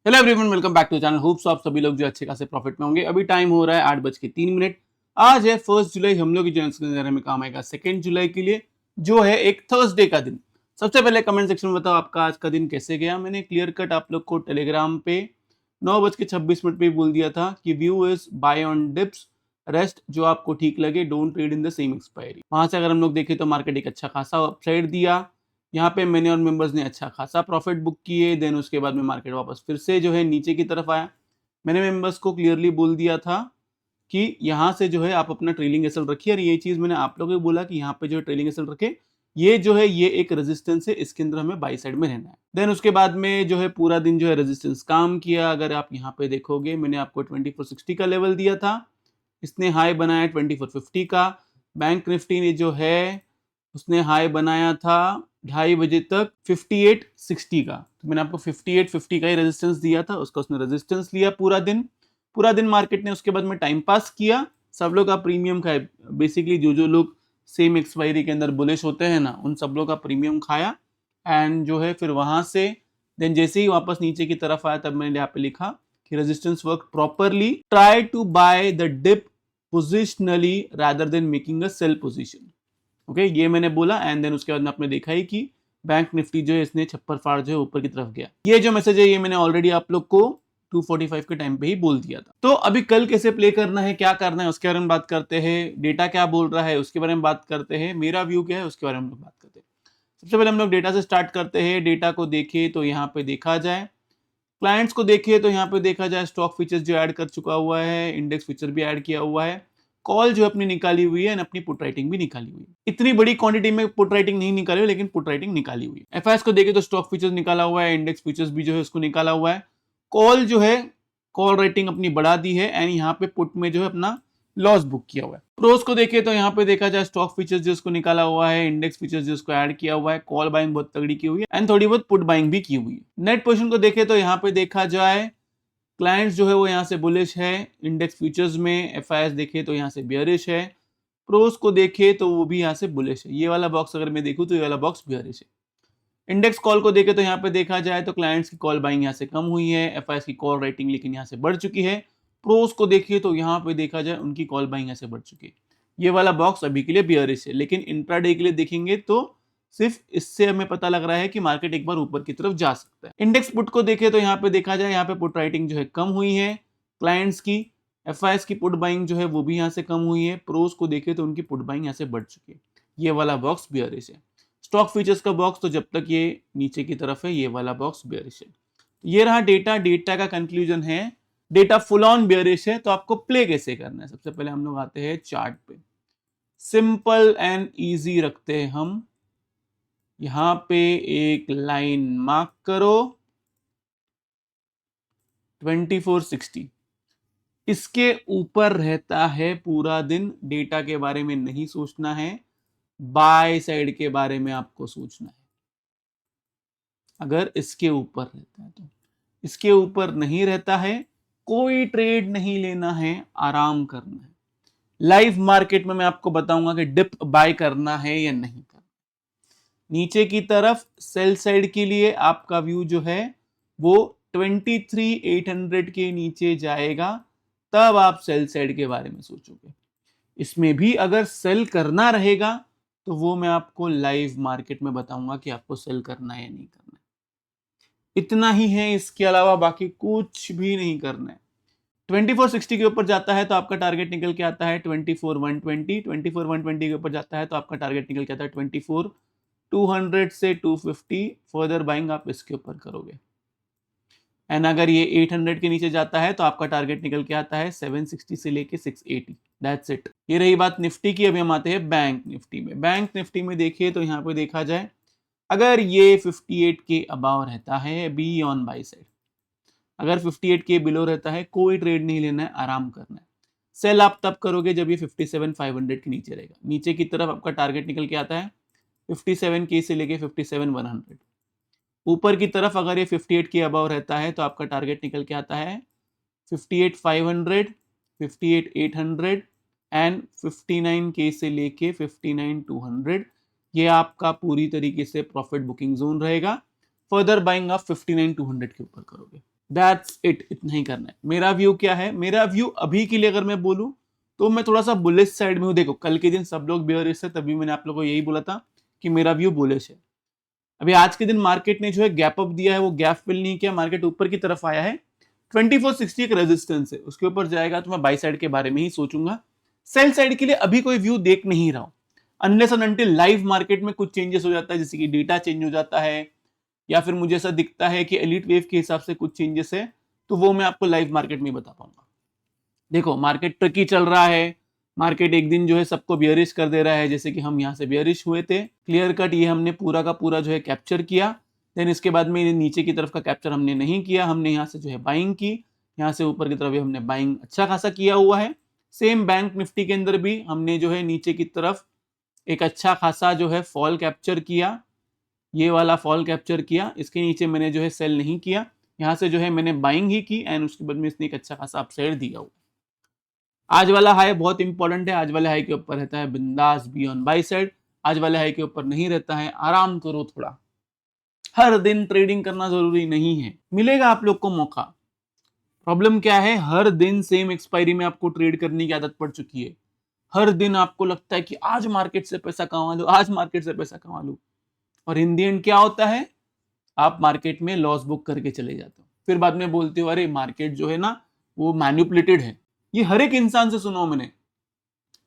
Hello everyone, welcome back to channel. Hopes आप सभी लोग जो अच्छे खासे प्रॉफिट में होंगे। अभी टाइम हो रहा है 8:03। आज है 1 जुलाई। हम लोग की जो नजर में काम आएगा 2 जुलाई के लिए, जो है एक थर्सडे का दिन। सबसे पहले कमेंट सेक्शन में बताओ आपका आज का दिन कैसे गया। मैंने क्लियर कट आप लोग को टेलीग्राम पे 9:26 पे बोल दिया था कि view is by on dips, rest जो आपको ठीक लगे, don't trade in the same expiry. वहां से अगर हम लोग देखें तो मार्केट एक अच्छा खासा अपसाइड दिया। यहाँ पे मैंने और मेंबर्स ने अच्छा खासा प्रॉफिट बुक किए। देन उसके बाद में मार्केट वापस फिर से जो है नीचे की तरफ आया। मैंने मेंबर्स को क्लियरली बोल दिया था कि यहाँ से जो है आप अपना ट्रेलिंग एसएल रखिए, और ये चीज मैंने आप लोगों को बोला कि यहाँ पे जो है ट्रेलिंग एसएल रखे, ये जो है ये एक रेजिस्टेंस है, इसके अंदर हमें बाई साइड में रहना है। देन उसके बाद में जो है पूरा दिन जो है रेजिस्टेंस काम किया। अगर आप यहाँ पे देखोगे, मैंने आपको 2460 का लेवल दिया था, इसने हाई बनाया 2450 का। बैंक निफ्टी ने जो है उसने हाई बनाया था 2:30 तक 5860 का। तो मैंने आपको 5850 का ही रेजिस्टेंस दिया था, उसका उसने रेजिस्टेंस लिया पूरा दिन मार्केट ने उसके बाद में टाइम पास किया। सब लोग का प्रीमियम खाए। बेसिकली जो लोग सेम एक्सपायरी के अंदर बुलिश होते हैं ना, उन सब लोग का प्रीमियम खाया। एंड जो है फिर वहां से देन जैसे ही वापस नीचे की तरफ आया, तब मैंने यहाँ पे लिखा कि resistance work properly, try to buy the dip positionally rather than making a sell position. Okay, ये मैंने बोला। एंड देन उसके बाद में आपने देखा ही कि बैंक निफ्टी जो है इसने छप्पर फाड़ जो है ऊपर की तरफ गया। ये जो मैसेज है ये मैंने ऑलरेडी आप लोग को 2:45 के टाइम पे ही बोल दिया था। तो अभी कल कैसे प्ले करना है, क्या करना है, उसके बारे में बात करते हैं। डेटा क्या बोल रहा है उसके बारे में बात करते हैं। मेरा व्यू क्या है उसके बारे में हम लोग बात करते हैं। सबसे पहले हम लोग डेटा से स्टार्ट करते हैं। डेटा को देखें तो यहाँ पे देखा जाए, क्लाइंट्स को देखिए तो यहाँ पे देखा जाए स्टॉक फीचर्स जो ऐड कर चुका हुआ है, इंडेक्स फीचर भी ऐड किया हुआ है, कॉल जो अपनी निकाली हुई है, अपनी पुट राइटिंग भी निकाली हुई है। इतनी बड़ी क्वांटिटी में पुट राइटिंग नहीं निकाली हुई, लेकिन पुट राइटिंग निकाली हुई है। एफआईएस को देखे तो स्टॉक फीचर्स निकाला हुआ है, इंडेक्स फीचर्स भी जो है उसको निकाला हुआ है। कॉल जो है कॉल राइटिंग अपनी बढ़ा दी है, एंड यहाँ पे पुट में जो है अपना लॉस बुक किया हुआ है। प्रोस को देखे तो यहाँ पे देखा जाए स्टॉक फीचर्स जिसको निकाला हुआ है, इंडेक्स फीचर्स जिसको ऐड किया हुआ है, कॉल बाइंग बहुत तगड़ी की हुई है, एंड थोड़ी बहुत पुट बाइंग भी की हुई है। नेट पोजीशन को देखे तो यहाँ पे देखा जाए क्लाइंट्स जो है वो यहाँ से बुलिश है इंडेक्स फ्यूचर्स में। एफआईएस देखे तो यहाँ से बियरिश है। प्रोस को देखे तो वो भी यहाँ से बुलिश है। ये वाला बॉक्स अगर मैं देखूँ तो ये वाला बॉक्स बियरिश है। इंडेक्स कॉल को देखे तो यहाँ पे देखा जाए तो क्लाइंट्स की कॉल बाइंग यहाँ से कम हुई है, एफआईएस की कॉल रेटिंग लेकिन यहाँ से बढ़ चुकी है। प्रोस को देखिए तो यहाँ पे देखा जाए उनकी कॉल बाइंग यहाँ से बढ़ चुकी है। ये वाला बॉक्स अभी के लिए बियरिश है, लेकिन इंट्राडे के लिए देखेंगे तो सिर्फ इससे हमें पता लग रहा है कि मार्केट एक बार ऊपर की तरफ जा सकता है। इंडेक्स पुट को देखे तो यहाँ पे देखा जाए यहाँ पे पुट राइटिंग जो है कम हुई है क्लाइंट्स की। एफआईएस की पुट बाइंग जो है वो भी यहाँ से कम हुई है। प्रोस को देखे तो उनकी पुट बाइंग यहाँ से बढ़ चुकी है। ये वाला बॉक्स बियरिश है। स्टॉक फीचर्स का बॉक्स तो जब तक ये नीचे की तरफ है, ये वाला बॉक्स बेयरिश है। ये रहा डेटा। डेटा का कंक्लूजन है डेटा फुल ऑन बेयरिश है। तो आपको प्ले कैसे करना है, सबसे पहले हम लोग आते हैं चार्ट पे। सिंपल एंड इजी रखते हैं हम। यहां पे एक लाइन मार्क करो 2460। इसके ऊपर रहता है पूरा दिन। डेटा के बारे में नहीं सोचना है, बाय साइड के बारे में आपको सोचना है। अगर इसके ऊपर रहता है तो, इसके ऊपर नहीं रहता है, कोई ट्रेड नहीं लेना है, आराम करना है। लाइव मार्केट में मैं आपको बताऊंगा कि डिप बाय करना है या नहीं करना। नीचे की तरफ सेल साइड के लिए आपका व्यू जो है वो 23,800 के नीचे जाएगा, तब आप सेल साइड के बारे में सोचोगे। इसमें भी अगर सेल करना रहेगा तो वो मैं आपको लाइव मार्केट में बताऊंगा कि आपको सेल करना है या नहीं करना है। इतना ही है, इसके अलावा बाकी कुछ भी नहीं करना है। 2460 के ऊपर जाता है तो आपका टारगेट निकल के आता है 24,120। 24,120 के ऊपर जाता है तो आपका टारगेट निकल के आता है 24,200 से 250। फर्दर बाइंग आप इसके ऊपर करोगे। एंड अगर ये 800 के नीचे जाता है तो आपका टारगेट निकल के आता है 760 से लेके 680। That's it. ये रही बात निफ्टी की। अभी हम आते हैं बैंक निफ्टी में। बैंक निफ्टी में देखिए तो यहाँ पे देखा जाए अगर ये 58 के अबाव रहता है, बी ऑन बाई साइड। अगर 58 के बिलो रहता है, कोई ट्रेड नहीं लेना है, आराम करना है। सेल आप तब करोगे जब ये 57,500 के नीचे रहेगा। नीचे की तरफ आपका टारगेट निकल के आता है 57 के से लेके 57,100। ऊपर की तरफ अगर ये 58 के अबाव रहता है तो आपका टारगेट निकल के आता है 58,500, 58,800 एंड 59 के से लेके 59,200। ये आपका पूरी तरीके से प्रॉफिट बुकिंग जोन रहेगा। फर्दर बाइंग आप 59,200 के ऊपर करोगे। दैट्स इट, इतना ही करना है। मेरा व्यू क्या है, मेरा व्यू अभी के लिए अगर मैं बोलूं तो मैं थोड़ा सा बुलिश साइड में हूं। देखो कल के दिन सब लोग बेयरिश है, तभी मैंने आप लोगों को यही बोला था कि मेरा व्यू बुलिश है। अभी आज के दिन मार्केट ने जो है गैप अप दिया है, वो गैप फिल नहीं किया, मार्केट ऊपर की तरफ आया है। 2460 एक रेजिस्टेंस है, उसके ऊपर जाएगा तो मैं बाई साइड के बारे में ही सोचूंगा। सेल साइड के लिए अभी कोई व्यू देख नहीं रहा हूं, unless and until live market में कुछ चेंजेस हो जाता है, जैसे कि डेटा चेंज हो जाता है या फिर मुझे ऐसा दिखता है कि एलिट वेव के हिसाब से कुछ चेंजेस है, तो वो मैं आपको लाइव मार्केट में बता पाऊंगा। देखो मार्केट ट्रिकी चल रहा है, मार्केट एक दिन जो है सबको बियरिश कर दे रहा है, जैसे कि हम यहाँ से बियरिश हुए थे, क्लियर कट ये हमने पूरा का पूरा जो है कैप्चर किया। देन इसके बाद में नीचे की तरफ का कैप्चर हमने नहीं किया, हमने यहाँ से जो है बाइंग की, यहाँ से ऊपर की तरफ भी हमने बाइंग अच्छा खासा किया हुआ है। सेम बैंक निफ्टी के अंदर भी हमने जो है नीचे की तरफ एक अच्छा खासा जो है फॉल कैप्चर किया, ये वाला फॉल कैप्चर किया, इसके नीचे मैंने जो है सेल नहीं किया, यहाँ से जो है मैंने बाइंग ही की एंड उसके बाद में इसने एक अच्छा खासा अपसाइड दिया हुआ। आज वाला हाई बहुत इंपॉर्टेंट है, आज वाले हाई के ऊपर रहता है बिंदास बी ऑन बाई साइड, आज वाले हाई के ऊपर नहीं रहता है, आराम करो थोड़ा। हर दिन ट्रेडिंग करना जरूरी नहीं है, मिलेगा आप लोग को मौका। प्रॉब्लम क्या है, हर दिन सेम एक्सपायरी में आपको ट्रेड करने की आदत पड़ चुकी है। हर दिन आपको लगता है कि आज मार्केट से पैसा कमा लो, आज मार्केट से पैसा कमा लो, और इन दी एंड क्या होता है, आप मार्केट में लॉस बुक करके चले जाते हो। फिर बाद में बोलते हो अरे मार्केट जो है ना वो मैन्युपुलेटेड है। ये हर एक इंसान से सुना हो मैंने,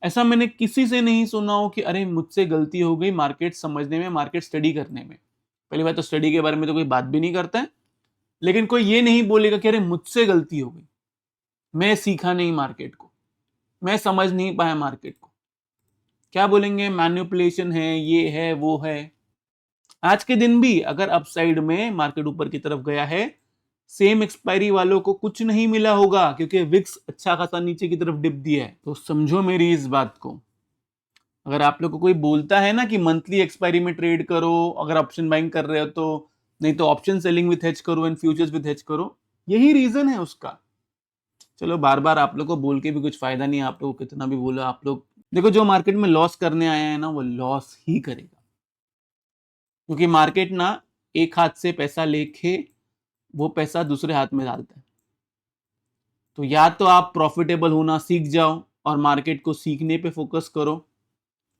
ऐसा मैंने किसी से नहीं सुना हो कि अरे मुझसे गलती हो गई मार्केट समझने में, मार्केट स्टडी करने में। पहली बात तो स्टडी के बारे में तो कोई बात भी नहीं करता है, लेकिन कोई ये नहीं बोलेगा कि अरे मुझसे गलती हो गई, मैं सीखा नहीं मार्केट को, मैं समझ नहीं पाया मार्केट को। क्या बोलेंगे, मैन्युपुलेशन है, ये है वो है। आज के दिन भी अगर अपसाइड में मार्केट ऊपर की तरफ गया है, सेम एक्सपायरी वालों को कुछ नहीं मिला होगा, क्योंकि विक्स अच्छा खासा नीचे की तरफ डिप दिया है। तो समझो मेरी इस बात को। अगर आप लोग को कोई बोलता है ना कि मंथली एक्सपायरी में ट्रेड करो, अगर ऑप्शन बाइंग कर रहे हो तो, नहीं तो ऑप्शन सेलिंग विथ हेज करो एंड फ्यूचर्स विथ हेज करो, यही रीजन है उसका। चलो बार बार आप लोग को बोल के भी कुछ फायदा नहीं है, आप लोग कितना भी बोलो, आप लोग देखो जो मार्केट में लॉस करने आया है ना वो लॉस ही करेगा, क्योंकि मार्केट ना एक हाथ से पैसा लेके वो पैसा दूसरे हाथ में डालता है। तो या तो आप प्रॉफिटेबल होना सीख जाओ और मार्केट को सीखने पे फोकस करो,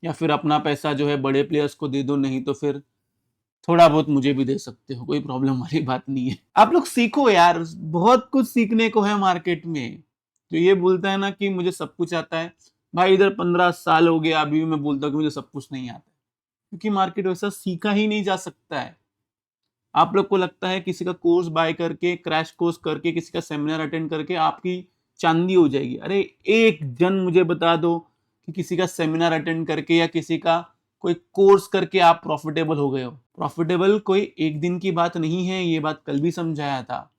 या फिर अपना पैसा जो है बड़े प्लेयर्स को दे दो, नहीं तो फिर थोड़ा बहुत मुझे भी दे सकते हो, कोई प्रॉब्लम वाली बात नहीं है। आप लोग सीखो यार, बहुत कुछ सीखने को है मार्केट में। तो ये बोलता है ना कि मुझे सब कुछ आता है, भाई इधर 15 साल हो गया, अभी भी मैं बोलता हूँ कि मुझे सब कुछ नहीं आता, क्योंकि मार्केट वैसा सीखा ही नहीं जा सकता है। आप लोग को लगता है किसी का कोर्स बाय करके, क्रैश कोर्स करके, किसी का सेमिनार अटेंड करके आपकी चांदी हो जाएगी। अरे एक जन मुझे बता दो कि किसी का सेमिनार अटेंड करके या किसी का कोई कोर्स करके आप प्रॉफिटेबल हो गए हो। प्रॉफिटेबल कोई एक दिन की बात नहीं है, ये बात कल भी समझाया था।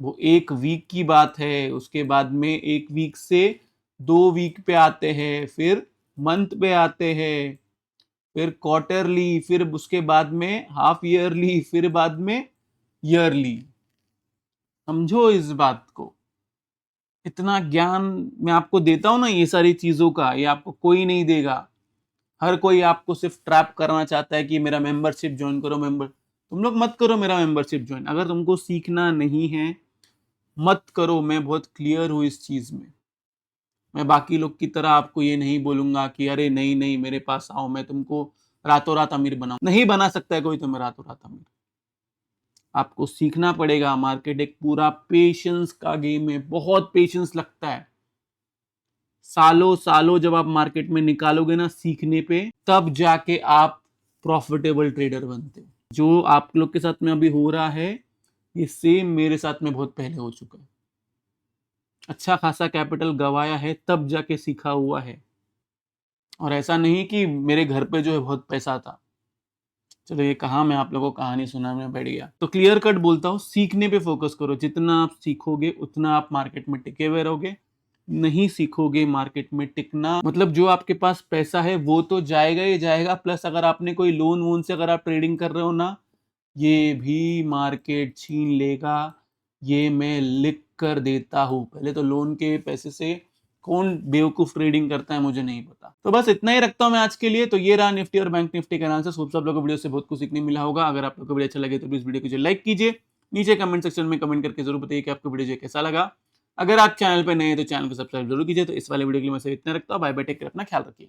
वो एक वीक की बात है, उसके बाद में एक वीक से 2 वीक पे आते हैं, फिर मंथ पे आते हैं, फिर क्वार्टरली, फिर उसके बाद में हाफ ईयरली, फिर बाद में ईयरली। समझो इस बात को। इतना ज्ञान मैं आपको देता हूं ना ये सारी चीजों का, ये आपको कोई नहीं देगा। हर कोई आपको सिर्फ ट्रैप करना चाहता है कि मेरा मेंबरशिप ज्वाइन करो। तुम लोग मत करो मेरा मेंबरशिप ज्वाइन, अगर तुमको सीखना नहीं है मत करो। मैं बहुत क्लियर हूं इस चीज में। मैं बाकी लोग की तरह आपको ये नहीं बोलूंगा कि अरे नहीं नहीं मेरे पास आओ, मैं तुमको रातों रात अमीर बनाऊं। नहीं बना सकता है कोई तुम्हें रातों रात अमीर। आपको सीखना पड़ेगा। मार्केट एक पूरा पेशेंस का गेम है, बहुत पेशेंस लगता है। सालों सालों जब आप मार्केट में निकालोगे ना सीखने पे, तब जाके आप प्रॉफिटेबल ट्रेडर बनते हो। जो आप लोग के साथ में अभी हो रहा है ये सेम मेरे साथ में बहुत पहले हो चुका है। अच्छा खासा कैपिटल गवाया है तब जाके सीखा हुआ है, और ऐसा नहीं कि मेरे घर पे जो है बहुत पैसा था। चलो ये कहा मैं आप लोगों को कहानी सुनाने बैठ गया। तो क्लियर कट बोलता हूँ, सीखने पे फोकस करो। जितना आप सीखोगे उतना आप मार्केट में टिके हुए रहोगे। नहीं सीखोगे मार्केट में टिकना, मतलब जो आपके पास पैसा है वो तो जाएगा ही जाएगा, प्लस अगर आपने कोई लोन वोन से अगर आप ट्रेडिंग कर रहे हो ना, ये भी मार्केट छीन लेगा। ये मैं लिख कर देता हूँ। पहले तो लोन के पैसे से कौन बेवकूफ ट्रेडिंग करता है मुझे नहीं पता। तो बस इतना ही रखता हूं मैं आज के लिए। तो ये रहा निफ्टी और बैंक निफ्टी का एनालिसिस। होप सब लोगों को वीडियो से बहुत कुछ सीखने मिला होगा। अगर आप लोग को वीडियो अच्छा लगे तो प्लीज वीडियो को लाइक कीजिए, नीचे कमेंट सेक्शन में कमेंट करके जरूर बताइए कि आपको वीडियो कैसा लगा। अगर आप चैनल पे नए हैं तो चैनल को सब्सक्राइब जरूर कीजिए। तो इस वाले वीडियो के लिए मैं इतना रखता हूँ। बाय बाय, टेक केयर, अपना ख्याल रखिए।